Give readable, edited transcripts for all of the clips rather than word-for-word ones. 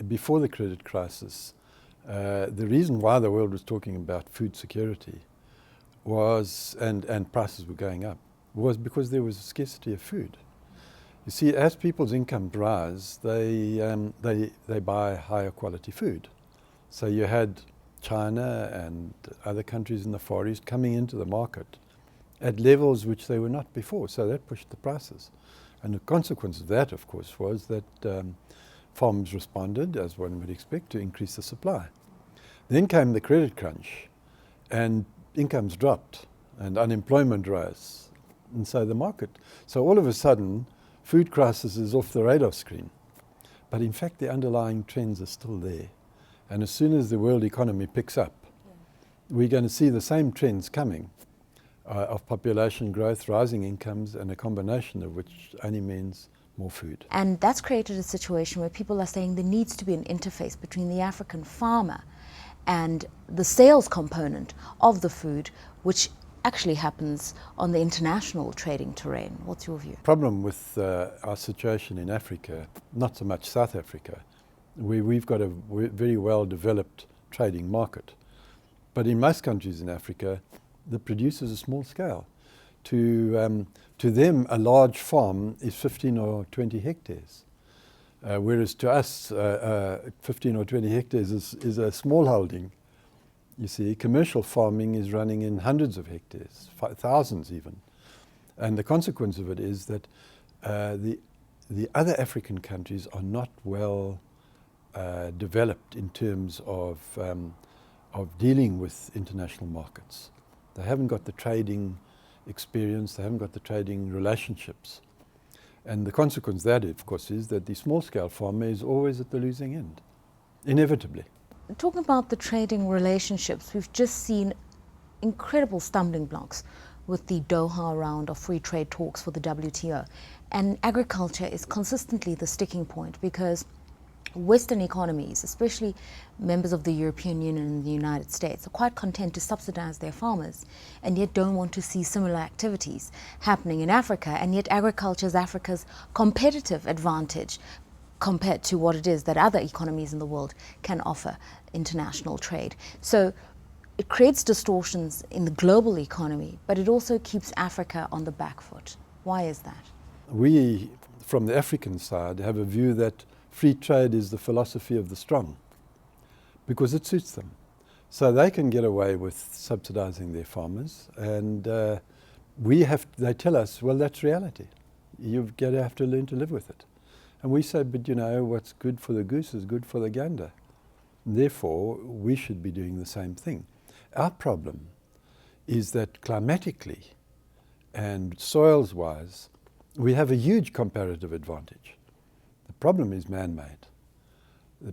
before the credit crisis, the reason why the world was talking about food security was, and prices were going up, was because there was a scarcity of food. You see, as people's incomes rise, they buy higher quality food. So you had China and other countries in the Far East coming into the market at levels which they were not before, so that pushed the prices. And the consequence of that, of course, was that farms responded, as one would expect, to increase the supply. Then came the credit crunch, and incomes dropped, and unemployment rose, and so the market. So all of a sudden, food crisis is off the radar screen. But in fact, the underlying trends are still there. And as soon as the world economy picks up, we're going to see the same trends coming of population growth, rising incomes, and a combination of which only means more food. And that's created a situation where people are saying there needs to be an interface between the African farmer and the sales component of the food, which actually happens on the international trading terrain. What's your view? Problem with our situation in Africa, not so much South Africa, we've got a very well developed trading market. But in most countries in Africa, the producers are small scale. To them, a large farm is 15 or 20 hectares. Whereas to us, 15 or 20 hectares is a small holding. You see, commercial farming is running in hundreds of hectares, thousands even. And the consequence of it is that the other African countries are not well developed in terms of dealing with international markets. They haven't got the trading experience, they haven't got the trading relationships. And the consequence of that, of course, is that the small-scale farmer is always at the losing end, inevitably. Talking about the trading relationships, we've just seen incredible stumbling blocks with the Doha round of free trade talks for the WTO. And agriculture is consistently the sticking point because Western economies, especially members of the European Union and the United States, are quite content to subsidize their farmers and yet don't want to see similar activities happening in Africa. And yet agriculture is Africa's competitive advantage compared to what it is that other economies in the world can offer international trade. So it creates distortions in the global economy, but it also keeps Africa on the back foot. Why is that? We, from the African side, have a view that free trade is the philosophy of the strong because it suits them. So they can get away with subsidizing their farmers, and they tell us, well, that's reality. You've got to have to learn to live with it. And we say, but you know, what's good for the goose is good for the gander. Therefore, we should be doing the same thing. Our problem is that climatically and soils-wise, we have a huge comparative advantage. The problem is man-made.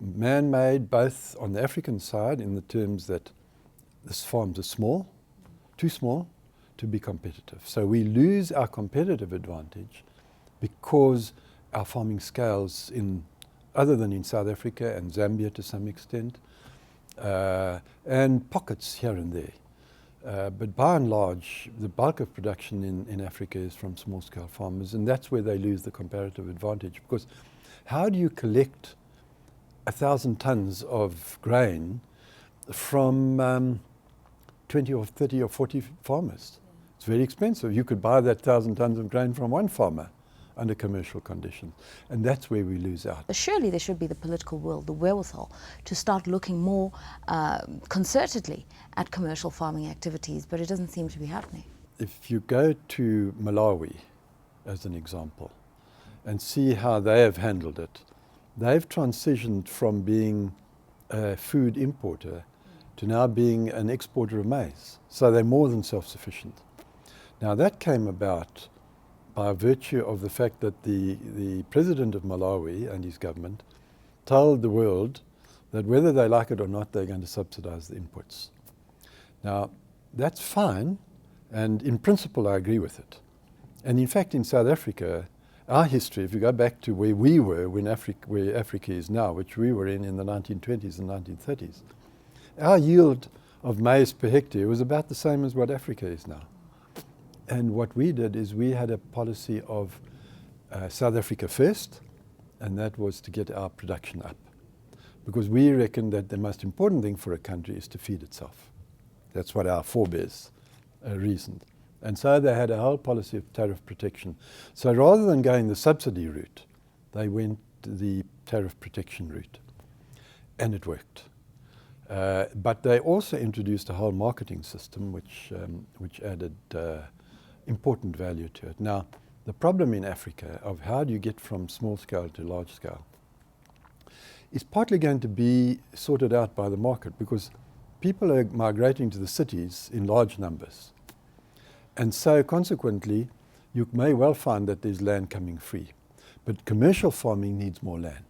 Man-made both on the African side in the terms that the farms are small, too small to be competitive. So we lose our competitive advantage because our farming scales other than in South Africa and Zambia to some extent, and pockets here and there. But by and large, the bulk of production in Africa is from small-scale farmers, and that's where they lose the comparative advantage. Because how do you collect 1,000 tons of grain from 20 or 30 or 40 farmers? It's very expensive. You could buy that 1,000 tons of grain from one farmer under commercial conditions, and that's where we lose out. Surely there should be the political will, the wherewithal, to start looking more concertedly at commercial farming activities, but it doesn't seem to be happening. If you go to Malawi, as an example, and see how they have handled it, they've transitioned from being a food importer to now being an exporter of maize. So they're more than self-sufficient. Now that came about by virtue of the fact that the president of Malawi and his government told the world that whether they like it or not, they're going to subsidize the inputs. Now, that's fine, and in principle, I agree with it. And in fact, in South Africa, our history, if you go back to where we were where Africa is now, which we were in the 1920s and 1930s, our yield of maize per hectare was about the same as what Africa is now. And what we did is we had a policy of South Africa first, and that was to get our production up. because we reckon that the most important thing for a country is to feed itself. That's what our forebears reasoned. And so they had a whole policy of tariff protection. So rather than going the subsidy route, they went the tariff protection route. And it worked. But they also introduced a whole marketing system which added important value to it. Now, the problem in Africa of how do you get from small scale to large scale is partly going to be sorted out by the market, because people are migrating to the cities in large numbers. And so consequently, you may well find that there's land coming free. But commercial farming needs more land.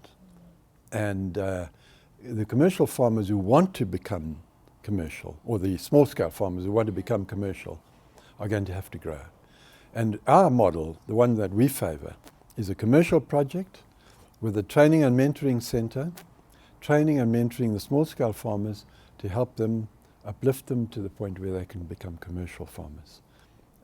And the commercial farmers who want to become commercial, or the small-scale farmers who want to become commercial, are going to have to grow. And our model, the one that we favour, is a commercial project with a training and mentoring centre, training and mentoring the small-scale farmers to help them, uplift them to the point where they can become commercial farmers.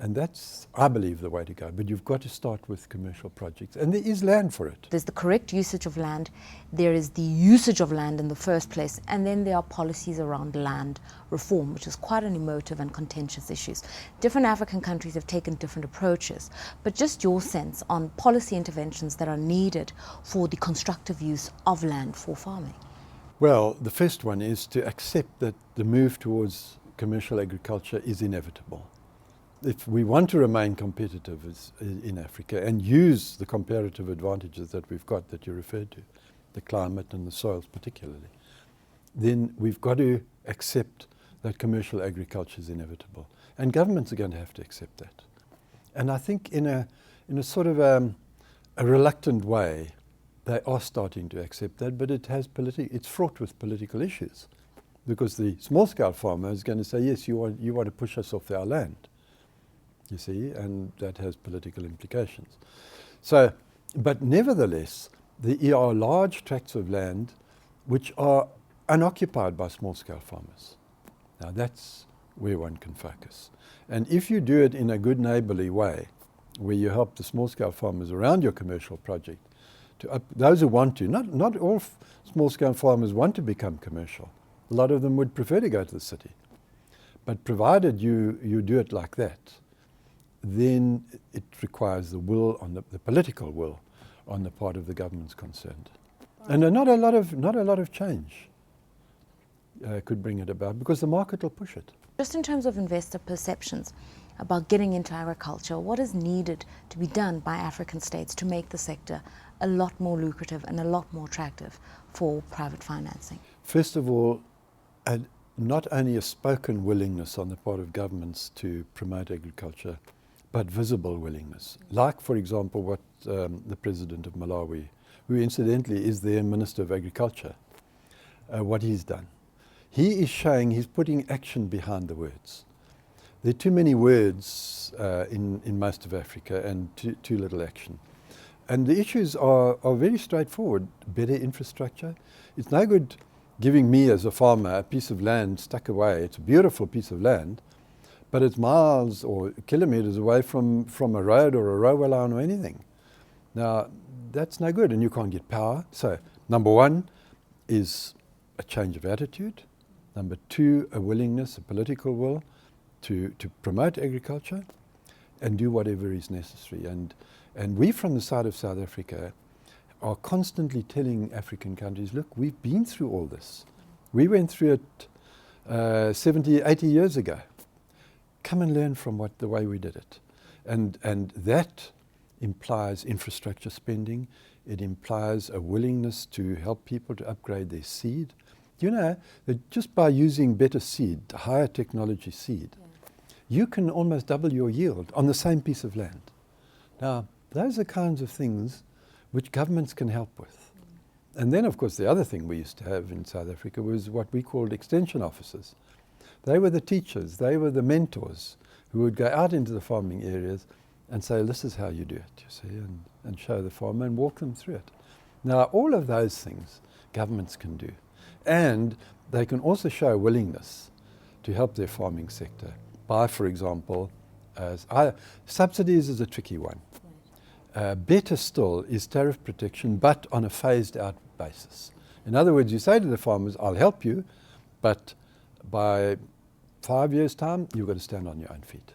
And that's, I believe, the way to go. But you've got to start with commercial projects. And there is land for it. There's the correct usage of land, there is the usage of land in the first place, and then there are policies around land reform, which is quite an emotive and contentious issue. Different African countries have taken different approaches, but just your sense on policy interventions that are needed for the constructive use of land for farming. Well, the first one is to accept that the move towards commercial agriculture is inevitable. If we want to remain competitive in Africa and use the comparative advantages that we've got that you referred to, the climate and the soils particularly, then we've got to accept that commercial agriculture is inevitable. And governments are going to have to accept that. And I think in a sort of a reluctant way, they are starting to accept that, but it's fraught with political issues. Because the small-scale farmer is going to say, yes, you want to push us off our land. You see, and that has political implications. So, but nevertheless, there are large tracts of land which are unoccupied by small-scale farmers. Now that's where one can focus. And if you do it in a good neighbourly way, where you help the small-scale farmers around your commercial project, those who want to, not all small-scale farmers want to become commercial. A lot of them would prefer to go to the city. But provided you do it like that, then it requires the political will on the part of the governments concerned. And not a lot of change could bring it about, because the market will push it. Just in terms of investor perceptions about getting into agriculture, what is needed to be done by African states to make the sector a lot more lucrative and a lot more attractive for private financing? First of all, not only a spoken willingness on the part of governments to promote agriculture, but visible willingness. Like, for example, what the president of Malawi, who incidentally is their Minister of Agriculture, what he's done. He is showing, he's putting action behind the words. There are too many words in most of Africa and too little action. And the issues are very straightforward. Better infrastructure. It's no good giving me as a farmer a piece of land stuck away. It's a beautiful piece of land, but it's miles or kilometers away from a road or a railway line or anything. Now, that's no good, and you can't get power. So, number one is a change of attitude. Number two, a willingness, a political will to promote agriculture and do whatever is necessary. And we from the side of South Africa are constantly telling African countries, look, we've been through all this. We went through it 70, 80 years ago. Come and learn from the way we did it. And that implies infrastructure spending. It implies a willingness to help people to upgrade their seed. You know that just by using better seed, higher technology seed, you can almost double your yield on the same piece of land. Now, those are kinds of things which governments can help with. And then, of course, the other thing we used to have in South Africa was what we called extension officers. They were the teachers, they were the mentors who would go out into the farming areas and say, this is how you do it, you see, and show the farmer and walk them through it. Now, all of those things governments can do. And they can also show willingness to help their farming sector by, for example, subsidies is a tricky one. Better still is tariff protection, but on a phased out basis. In other words, you say to the farmers, I'll help you, but by 5 years' time, you've got to stand on your own feet.